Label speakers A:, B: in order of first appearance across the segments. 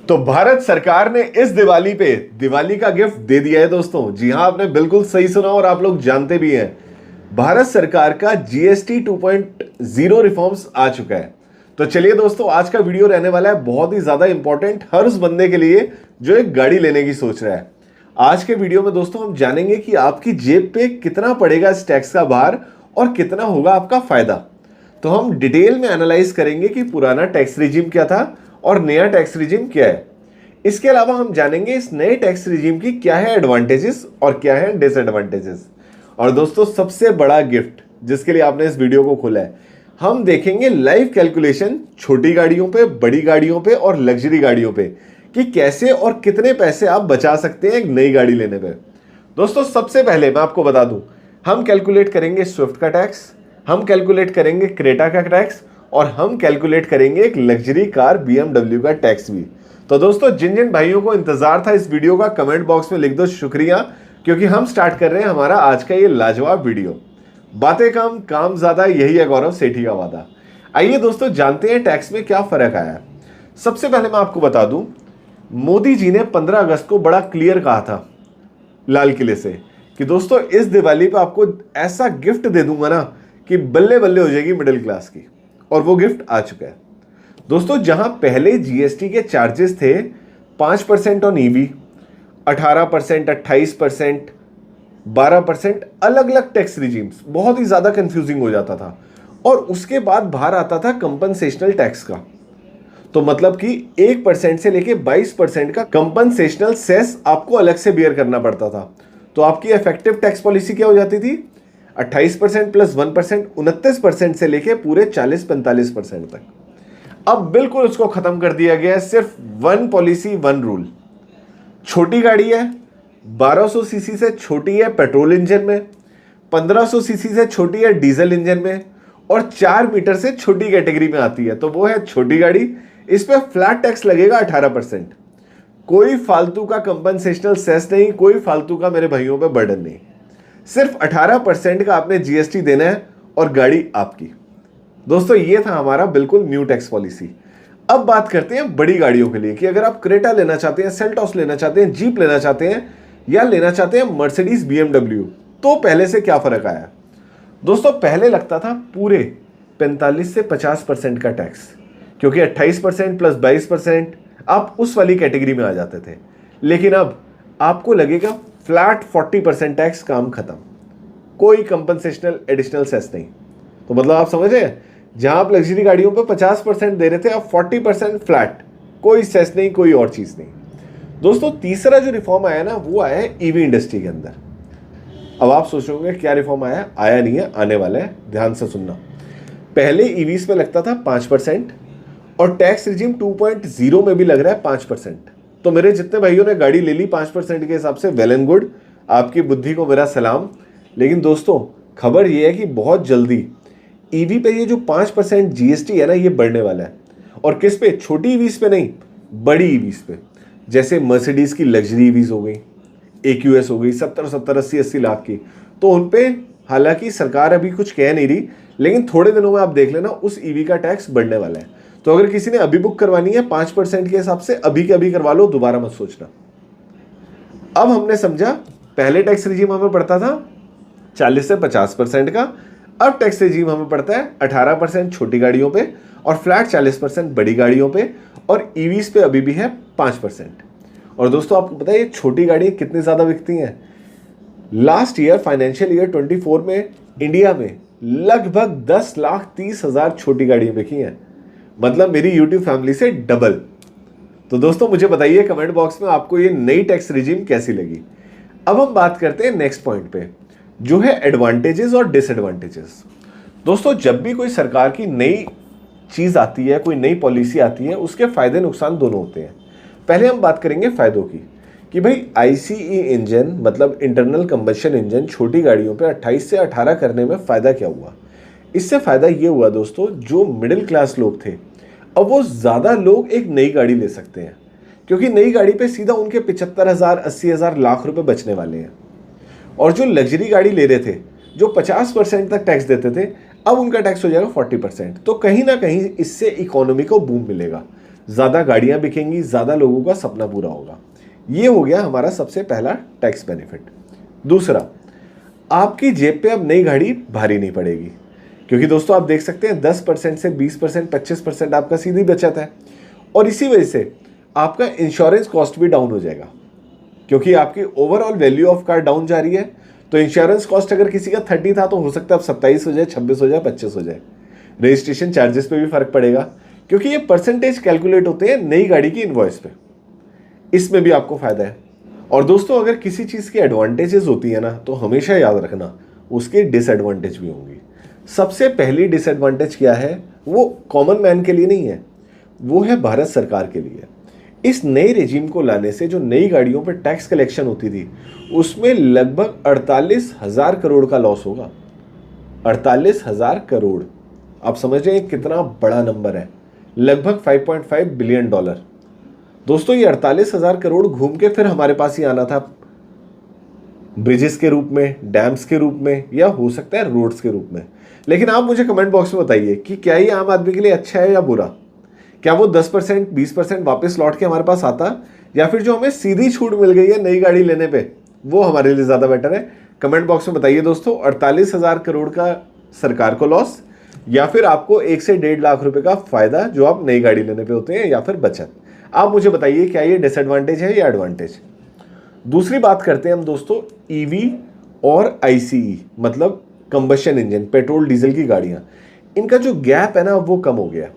A: तो भारत सरकार ने इस दिवाली पे दिवाली का गिफ्ट दे दिया है दोस्तों। जी हां, आपने बिल्कुल सही सुना और आप लोग जानते भी हैं, भारत सरकार का जीएसटी 2.0 रिफॉर्म्स आ चुका है। तो चलिए दोस्तों, आज का वीडियो रहने वाला है बहुत ही ज्यादा इंपॉर्टेंट हर उस बंदे के लिए जो एक गाड़ी लेने की सोच रहा है। आज के वीडियो में दोस्तों हम जानेंगे कि आपकी जेब पे कितना पड़ेगा इस टैक्स का भार और कितना होगा आपका फायदा। तो हम डिटेल में एनालाइज करेंगे कि पुराना टैक्स रिजीम क्या था और नया टैक्स रिजीम क्या है। इसके अलावा हम जानेंगे इस नए टैक्स रिजीम की क्या है एडवांटेजेस और क्या है डिसएडवांटेजेस। और दोस्तों सबसे बड़ा गिफ्ट जिसके लिए आपने इस वीडियो को खोला है, हम देखेंगे लाइव कैलकुलेशन छोटी गाड़ियों पे, बड़ी गाड़ियों पे और लग्जरी गाड़ियों पे कि कैसे और कितने पैसे आप बचा सकते हैं एक नई गाड़ी लेने पे। दोस्तों सबसे पहले मैं आपको बता दूं, हम कैलकुलेट करेंगे स्विफ्ट का टैक्स, हम कैलकुलेट करेंगे क्रेटा का टैक्स और हम कैलकुलेट करेंगे एक लग्जरी कार BMW का टैक्स भी। तो दोस्तों जिन जिन भाइयों को इंतजार था इस वीडियो का, कमेंट बॉक्स में लिख दो शुक्रिया, क्योंकि हम स्टार्ट कर रहे हैं हमारा आज का ये लाजवाब वीडियो। बातें कम काम ज्यादा, यही है गौरव सेठी का वादा। आइए दोस्तों जानते हैं टैक्स में क्या फर्क आया है। सबसे पहले मैं आपको बता दूं, मोदी जी ने 15 अगस्त को बड़ा क्लियर कहा था लाल किले से कि दोस्तों इस दिवाली पे आपको ऐसा गिफ्ट दे दूंगा ना कि बल्ले बल्ले हो जाएगी मिडिल क्लास की। और वो गिफ्ट आ चुका है दोस्तों। जहां पहले जीएसटी के चार्जेस थे 5% ऑन ईवी, 18%, 28%, 12%, अलग अलग टैक्स रिजीम्स, बहुत ही ज्यादा कंफ्यूजिंग हो जाता था। और उसके बाद बाहर आता था कंपनसेशनल टैक्स का। तो मतलब कि 1% से लेके 22% का कंपनसेशनल सेस आपको अलग से बियर करना पड़ता था। तो आपकी इफेक्टिव टैक्स पॉलिसी क्या हो जाती थी? 28% प्लस 1%, 29% से लेके पूरे 40-45% तक। अब बिल्कुल उसको खत्म कर दिया गया है, सिर्फ वन पॉलिसी वन रूल। छोटी गाड़ी है, 1200 सीसी से छोटी है पेट्रोल इंजन में, 1500 सीसी से छोटी है डीजल इंजन में और 4 मीटर से छोटी कैटेगरी में आती है, तो वो है छोटी गाड़ी। इस पे फ्लैट टैक्स लगेगा 18%। कोई फालतू का कंपनसेशनल सेस नहीं, कोई फालतू का मेरे भाइयों पे बर्डन नहीं, सिर्फ 18% का आपने जीएसटी देना है और गाड़ी आपकी। दोस्तों ये था हमारा बिल्कुल न्यू टैक्स पॉलिसी। अब बात करते हैं बड़ी गाड़ियों के लिए कि अगर आप क्रेटा लेना चाहते हैं, सेल्टॉस लेना चाहते हैं, जीप लेना चाहते हैं या लेना चाहते हैं मर्सिडीज BMW, तो पहले से क्या फर्क आया। दोस्तों पहले लगता था पूरे 45 से 50% का टैक्स, क्योंकि 28% प्लस 22% आप उस वाली कैटेगरी में आ जाते थे। लेकिन अब आपको लगेगा फ्लैट 40% टैक्स, काम खत्म, कोई कंपनसेशनल एडिशनल सेस नहीं। तो मतलब आप समझ रहे हैं, जहां आप लग्जरी गाड़ियों पे 50% दे रहे थे, अब 40% फ्लैट, कोई सेस नहीं, कोई और चीज नहीं। दोस्तों तीसरा जो रिफॉर्म आया ना, वो आया है ईवी इंडस्ट्री के अंदर। अब आप सोच रहे होंगे क्या रिफॉर्म आया? आया नहीं है, आने वाला है, ध्यान से सुनना। पहले ईवीज पे लगता था 5% और टैक्स रिजीम 2.0 में भी लग रहा है 5%। तो मेरे जितने भाइयों ने गाड़ी ले ली 5% के हिसाब से, वेल एंड गुड, आपकी बुद्धि को मेरा सलाम। लेकिन दोस्तों खबर यह है कि बहुत जल्दी ईवी पे ये जो 5% जीएसटी है ना, ये बढ़ने वाला है। और किस पे? छोटी ईवीज पे नहीं, बड़ी ईवीज पे। जैसे मर्सिडीज की लग्जरी ईवीज हो गई, AQS हो गई 70, 80 लाख की, तो उन पे हालांकि सरकार अभी कुछ कह नहीं रही, लेकिन थोड़े दिनों में आप देख लेना उस ईवी का टैक्स बढ़ने वाला है। तो अगर किसी ने अभी बुक करवानी है 5% के हिसाब से, अभी के अभी करवा लो, दोबारा मत सोचना। अब हमने समझा पहले टैक्स रिजीम हमें पड़ता था 40 से 50% का, अब टैक्स रिजीम हमें पड़ता है 18% छोटी गाड़ियों पे और फ्लैट 40% बड़ी गाड़ियों पे, और ईवीज पे अभी भी है 5%। और दोस्तों आपको पता है ये छोटी गाड़ियां कितनी ज्यादा बिकती हैं? लास्ट ईयर फाइनेंशियल ईयर 24 में इंडिया में लगभग 10,30,000 छोटी गाड़ियां बिकी हैं, मतलब मेरी यूट्यूब फैमिली से डबल। तो दोस्तों मुझे बताइए कमेंट बॉक्स में आपको ये नई टैक्स रिजीम कैसी लगी। अब हम बात करते हैं नेक्स्ट पॉइंट पे, जो है एडवांटेजेस और डिसएडवांटेजेस। दोस्तों जब भी कोई सरकार की नई चीज आती है, कोई नई पॉलिसी आती है, उसके फायदे नुकसान दोनों होते हैं। पहले हम बात करेंगे फायदों की कि भाई ICE इंजन, मतलब इंटरनल कंबशन इंजन, छोटी गाड़ियों पे 28 से 18 करने में फायदा क्या हुआ? इससे फायदा ये हुआ दोस्तों, जो मिडिल क्लास लोग थे अब वो ज्यादा लोग एक नई गाड़ी ले सकते हैं, क्योंकि नई गाड़ी पे सीधा उनके 75,000, 80,000, लाख रुपए बचने वाले हैं। और जो लग्जरी गाड़ी ले रहे थे, जो 50% तक टैक्स देते थे, अब उनका टैक्स हो जाएगा 40%। तो कहीं ना कहीं इससे इकोनॉमी को बूम मिलेगा। ज़्यादा गाड़ियाँ बिकेंगी, ज़्यादा लोगों का सपना पूरा होगा। ये हो गया हमारा सबसे पहला टैक्स बेनिफिट। दूसरा, आपकी जेब पे अब नई गाड़ी भारी नहीं पड़ेगी, क्योंकि दोस्तों आप देख सकते हैं 10% से 20%, 25% आपका सीधी बचत है, और इसी वजह से आपका इंश्योरेंस कॉस्ट भी डाउन हो जाएगा, क्योंकि आपकी overall value of car down जा रही है। तो इंश्योरेंस कॉस्ट अगर किसी का 30 था तो हो सकता है अब 27 हो जाए, 26 हो जाए, 25 हो जाए। रजिस्ट्रेशन चार्जेस पे भी फर्क पड़ेगा, क्योंकि ये परसेंटेज कैलकुलेट होते हैं नई गाड़ी की इनवॉइस पे। इसमें भी आपको फायदा है। और दोस्तों अगर किसी चीज़ की एडवांटेजेस होती है ना, तो हमेशा याद रखना उसके डिसएडवांटेज भी होंगी। सबसे पहली डिसएडवांटेज क्या है, वो कॉमन मैन के लिए नहीं है, वो है भारत सरकार के लिए। इस नए रेजिम को लाने से जो नई गाड़ियों पर टैक्स कलेक्शन होती थी, उसमें लगभग 48,000 करोड़ का लॉस होगा। 48,000 करोड़, आप समझ रहे हैं कितना बड़ा नंबर है, लगभग $5.5 बिलियन। दोस्तों ये 48,000 करोड़ घूम के फिर हमारे पास ही आना था ब्रिजेस के रूप में, डैम्स के रूप में, या हो सकता है रोड्स के रूप में। लेकिन आप मुझे कमेंट बॉक्स में बताइए कि क्या ये आम आदमी के लिए अच्छा है या बुरा। क्या वो 10%, 20% वापस लौट के हमारे पास आता, या फिर जो हमें सीधी छूट मिल गई है नई गाड़ी लेने पे, वो हमारे लिए ज़्यादा बेटर है। कमेंट बॉक्स में बताइए दोस्तों, 48,000 करोड़ का सरकार को लॉस, या फिर आपको 1 से 1.5 लाख रुपए का फायदा जो आप नई गाड़ी लेने पे होते हैं, या फिर बचत। आप मुझे बताइए क्या ये डिसएडवांटेज है या एडवांटेज। दूसरी बात करते हैं हम दोस्तों ईवी और आईसीई, मतलब कंबशन इंजन, पेट्रोल डीजल की गाड़ियां। इनका जो गैप है ना वो कम हो गया।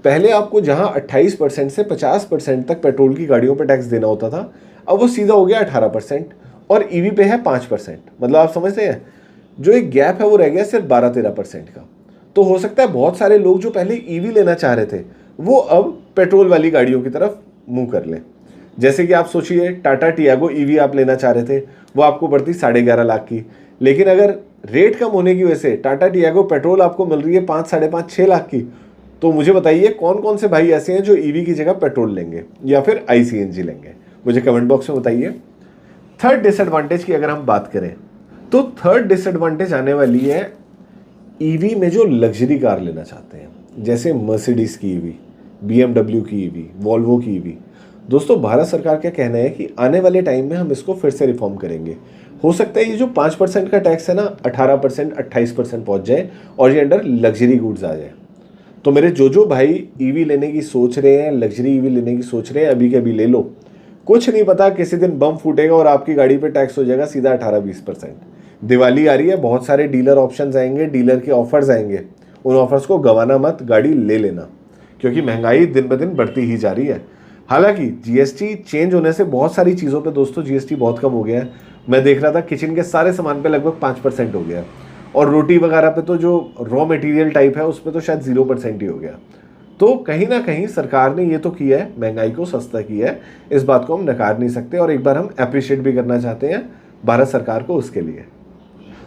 A: पहले आपको जहां 28% से 50% तक पेट्रोल की गाड़ियों पर टैक्स देना होता था, अब वो सीधा हो गया 18%, और ईवी पे है 5%। मतलब आप समझते हैं जो एक गैप है वो रह गया सिर्फ 12-13% का। तो हो सकता है बहुत सारे लोग जो पहले ईवी लेना चाह रहे थे, वो अब पेट्रोल वाली गाड़ियों की तरफ मुंह कर लें। जैसे कि आप सोचिए टाटा टियागो ईवी आप लेना चाह रहे थे, वो आपको पड़ती 11.5 लाख की, लेकिन अगर रेट कम होने की वजह से टाटा टियागो पेट्रोल आपको मिल रही है 5, 5.5, 6 लाख की, तो मुझे बताइए कौन कौन से भाई ऐसे हैं जो ईवी की जगह पेट्रोल लेंगे या फिर आईसीएनजी लेंगे, मुझे कमेंट बॉक्स में बताइए। थर्ड डिसएडवांटेज की अगर हम बात करें, तो थर्ड डिसएडवांटेज आने वाली है ईवी में जो लग्जरी कार लेना चाहते हैं, जैसे मर्सिडीज की ईवी, बीएमडब्ल्यू की ईवी, वॉल्वो की ईवी। दोस्तों भारत सरकार का कहना है कि आने वाले टाइम में हम इसको फिर से रिफॉर्म करेंगे। हो सकता है ये जो 5% का टैक्स है ना, 18%, 28% पहुंच जाए, और ये अंडर लग्जरी गुड्स आ जाए। तो मेरे जो भाई ईवी लेने की सोच रहे हैं, लग्जरी ईवी लेने की सोच रहे हैं, अभी के अभी ले लो। कुछ नहीं पता किसी दिन बम फूटेगा और आपकी गाड़ी पे टैक्स हो जाएगा सीधा 18-20%। दिवाली आ रही है, बहुत सारे डीलर ऑप्शंस आएंगे, डीलर के ऑफर्स आएंगे, उन ऑफर्स को गंवाना मत, गाड़ी ले लेना, क्योंकि महंगाई दिन ब दिन बढ़ती ही जा रही है। हालांकि जीएसटी चेंज होने से बहुत सारी चीज़ों पे दोस्तों जीएसटी बहुत कम हो गया है। मैं देख रहा था किचन के सारे सामान पे लगभग 5% हो गया है, और रोटी वगैरह पे तो जो रॉ मटेरियल टाइप है उस पर तो शायद 0% ही हो गया। तो कहीं ना कहीं सरकार ने ये तो किया है, महंगाई को सस्ता किया है, इस बात को हम नकार नहीं सकते, और एक बार हम अप्रिशिएट भी करना चाहते हैं भारत सरकार को उसके लिए।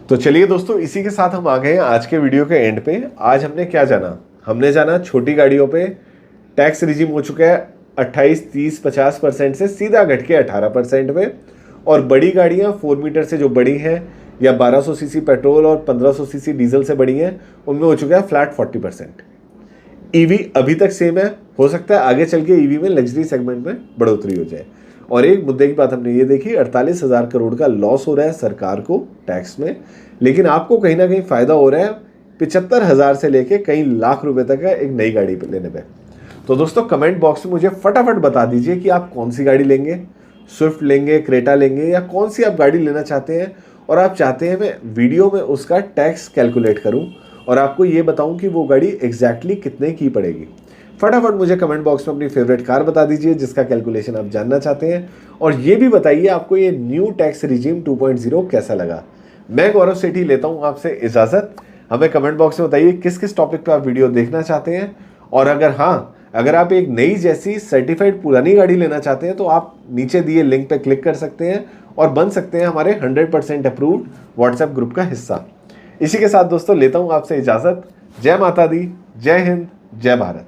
A: तो चलिए दोस्तों, इसी के साथ हम आ गए हैं आज के वीडियो के एंड पे। आज हमने क्या जाना, हमने जाना छोटी गाड़ियों पे टैक्स रिजीम हो चुका है 28, 30, 50% से सीधा घट के 18% पे, और बड़ी गाड़ियां 4 मीटर से जो बड़ी हैं या 1200 सीसी पेट्रोल और 1500 सीसी डीजल से बड़ी हैं, उनमें हो चुका है फ्लैट 40%। ईवी अभी तक सेम है, हो सकता है आगे चल के ईवी में लग्जरी सेगमेंट में बढ़ोतरी हो जाए। और एक मुद्दे की बात हमने ये देखी, 48,000 करोड़ का लॉस हो रहा है सरकार को टैक्स में, लेकिन आपको कहीं ना कहीं फायदा हो रहा है 75,000 से लेके कई लाख रुपए तक का एक नई गाड़ी लेने पे। तो दोस्तों कमेंट बॉक्स में मुझे फटाफट बता दीजिए कि आप कौन सी गाड़ी लेंगे, स्विफ्ट लेंगे, क्रेटा लेंगे, या कौन सी आप गाड़ी लेना चाहते हैं, और आप चाहते हैं मैं वीडियो में उसका टैक्स कैलकुलेट करूं और आपको ये बताऊं कि वो गाड़ी एग्जैक्टली कितने की पड़ेगी। फटाफट मुझे कमेंट बॉक्स में अपनी फेवरेट कार बता दीजिए जिसका कैलकुलेशन आप जानना चाहते हैं, और ये भी बताइए आपको ये न्यू टैक्स रिजीम 2.0 कैसा लगा। मैं गौरव सेठी लेता हूं आपसे इजाजत। हमें कमेंट बॉक्स में बताइए किस किस टॉपिक पर आप वीडियो देखना चाहते हैं, और अगर आप एक नई जैसी सर्टिफाइड पुरानी गाड़ी लेना चाहते हैं तो आप नीचे दिए लिंक पे क्लिक कर सकते हैं और बन सकते हैं हमारे 100% अप्रूव्ड व्हाट्सएप ग्रुप का हिस्सा। इसी के साथ दोस्तों लेता हूं आपसे इजाजत। जय माता दी, जय हिंद, जय भारत।